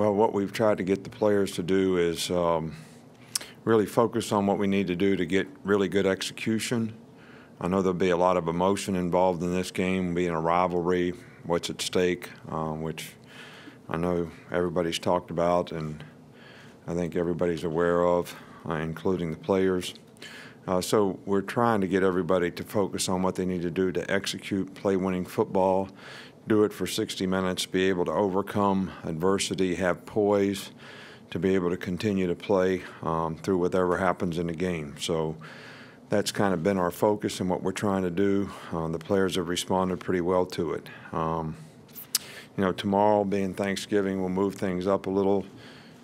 Well, what we've tried to get the players to do is really focus on what we need to do to get really good execution. I know there'll be a lot of emotion involved in this game, being a rivalry, what's at stake, which I know everybody's talked about and I think everybody's aware of, including the players. So we're trying to get everybody to focus on what they need to do to execute, play winning football, do it for 60 minutes, be able to overcome adversity, have poise, to be able to continue to play through whatever happens in the game. So that's kind of been our focus and what we're trying to do. The players have responded pretty well to it. Tomorrow being Thanksgiving, we'll move things up a little,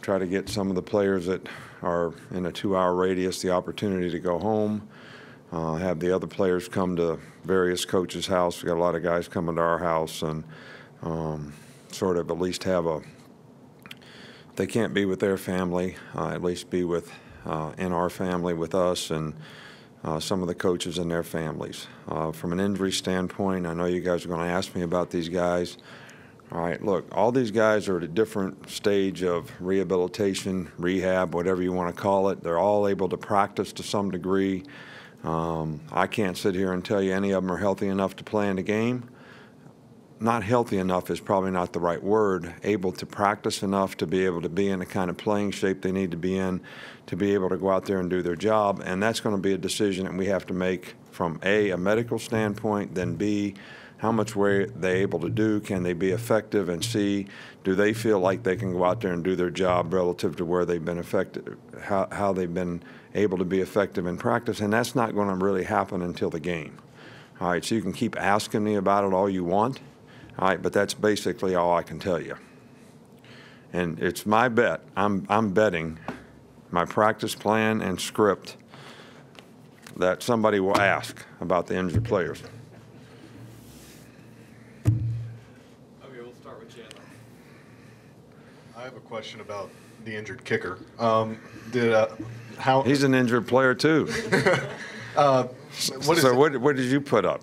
try to get some of the players that are in a 2-hour radius the opportunity to go home, have the other players come to various coaches' house. We've got a lot of guys coming to our house and sort of at least have a, they can't be with their family, at least be with in our family with us and some of the coaches and their families. From an injury standpoint, I know you guys are going to ask me about these guys. All right, look, all these guys are at a different stage of rehabilitation, rehab, whatever you want to call it. They're all able to practice to some degree. I can't sit here and tell you any of them are healthy enough to play in the game. Not healthy enough is probably not the right word. Able to practice enough to be able to be in the kind of playing shape they need to be in to be able to go out there and do their job. And that's going to be a decision that we have to make from A, a medical standpoint, then B, how much were they able to do? Can they be effective? And C, do they feel like they can go out there and do their job relative to where they've been effective, how they've been able to be effective in practice? And that's not going to really happen until the game. All right, so you can keep asking me about it all you want. All right, but that's basically all I can tell you. And it's my bet. I'm betting my practice plan and script that somebody will ask about the injured players. I have a question about the injured kicker. He's an injured player too. What did you put up?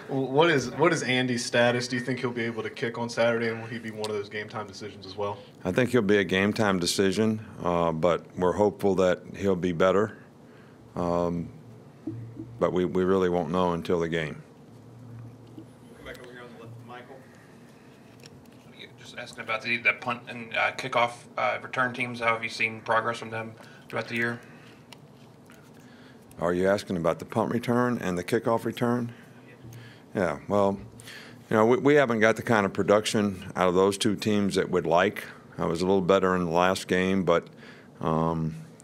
What is Andy's status? Do you think he'll be able to kick on Saturday, and will he be one of those game time decisions as well? I think he'll be a game time decision, but we're hopeful that he'll be better. But we really won't know until the game. Back over here on the left, Michael. Just asking about the punt and kickoff return teams. How have you seen progress from them throughout the year? Are you asking about the punt return and the kickoff return? Yeah, well, we haven't got the kind of production out of those two teams that we'd like. I was a little better in the last game, but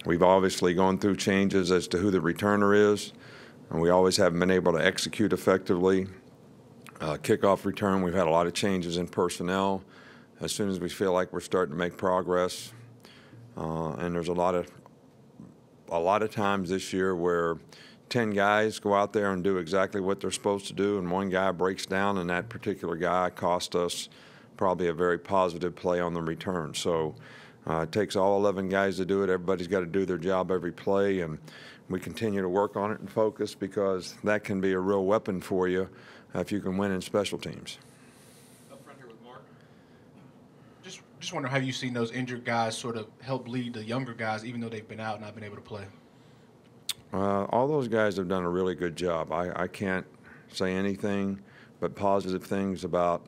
we've obviously gone through changes as to who the returner is, and we always haven't been able to execute effectively. Kickoff return, we've had a lot of changes in personnel. As soon as we feel like we're starting to make progress, and there's a lot of times this year where 10 guys go out there and do exactly what they're supposed to do, and one guy breaks down, and that particular guy cost us probably a very positive play on the return. So it takes all 11 guys to do it. Everybody's got to do their job every play, and we continue to work on it and focus because that can be a real weapon for you if you can win in special teams. Up front here with Mark. Just wonder how you've seen those injured guys sort of help lead the younger guys, even though they've been out and not been able to play. All those guys have done a really good job. I can't say anything but positive things about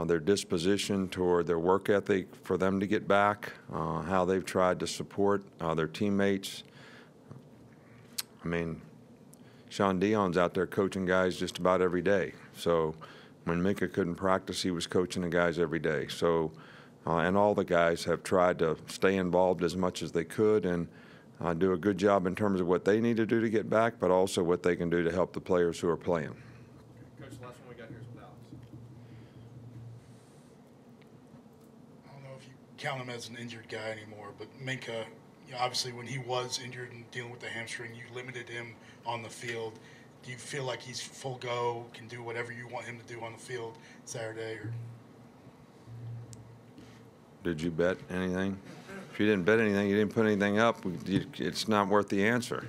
their disposition toward their work ethic for them to get back, how they've tried to support their teammates. I mean, Sean Dion's out there coaching guys just about every day. So when Mika couldn't practice, he was coaching the guys every day. So, and all the guys have tried to stay involved as much as they could and do a good job in terms of what they need to do to get back, but also what they can do to help the players who are playing. Coach, the last one we got here is with Alex. I don't know if you count him as an injured guy anymore, but Minka, obviously when he was injured and dealing with the hamstring, you limited him on the field. Do you feel like he's full go, can do whatever you want him to do on the field Saturday? Or? Did you bet anything? If you didn't bet anything, you didn't put anything up, it's not worth the answer.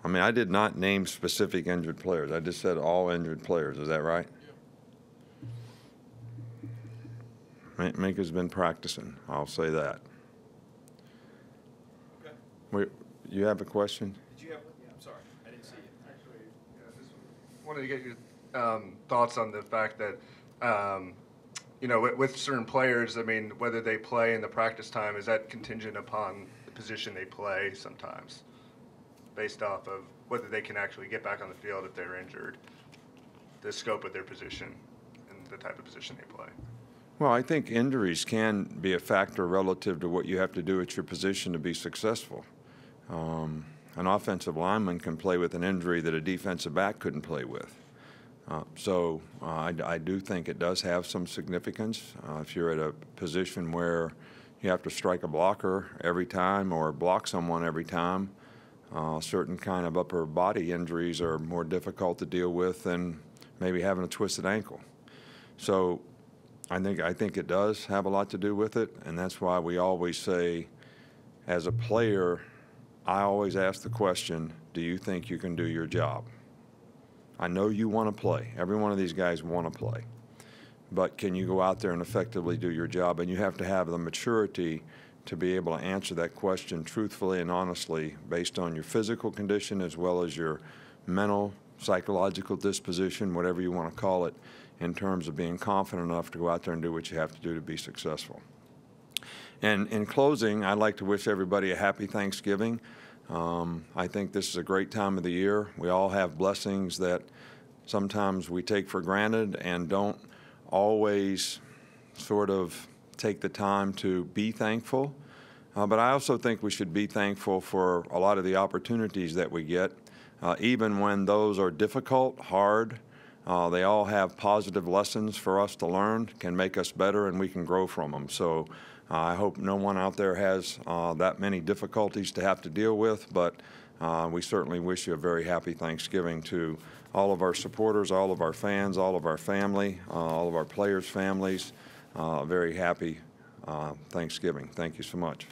I mean, I did not name specific injured players. I just said all injured players. Is that right? Minka's been practicing. I'll say that. Okay. You have a question? Did you have? Yeah, I'm sorry, I didn't see you. Actually, yeah, just wanted to get your thoughts on the fact that, you know, with certain players, I mean, whether they play in the practice time, is that contingent upon the position they play sometimes, based off of whether they can actually get back on the field if they're injured, the scope of their position, and the type of position they play? Well, I think injuries can be a factor relative to what you have to do at your position to be successful. An offensive lineman can play with an injury that a defensive back couldn't play with. So I do think it does have some significance. If you're at a position where you have to strike a blocker every time or block someone every time, certain kind of upper body injuries are more difficult to deal with than maybe having a twisted ankle. So I think it does have a lot to do with it, and that's why we always say, as a player, I always ask the question, do you think you can do your job? I know you want to play. Every one of these guys want to play. But can you go out there and effectively do your job? And you have to have the maturity to be able to answer that question truthfully and honestly based on your physical condition as well as your mental, psychological disposition, whatever you want to call it, in terms of being confident enough to go out there and do what you have to do to be successful. And in closing, I'd like to wish everybody a happy Thanksgiving. I think this is a great time of the year. We all have blessings that sometimes we take for granted and don't always sort of take the time to be thankful. But I also think we should be thankful for a lot of the opportunities that we get, even when those are difficult, hard. They all have positive lessons for us to learn, can make us better, and we can grow from them. So I hope no one out there has that many difficulties to have to deal with, but we certainly wish you a very happy Thanksgiving to all of our supporters, all of our fans, all of our family, all of our players' families. Very happy Thanksgiving. Thank you so much.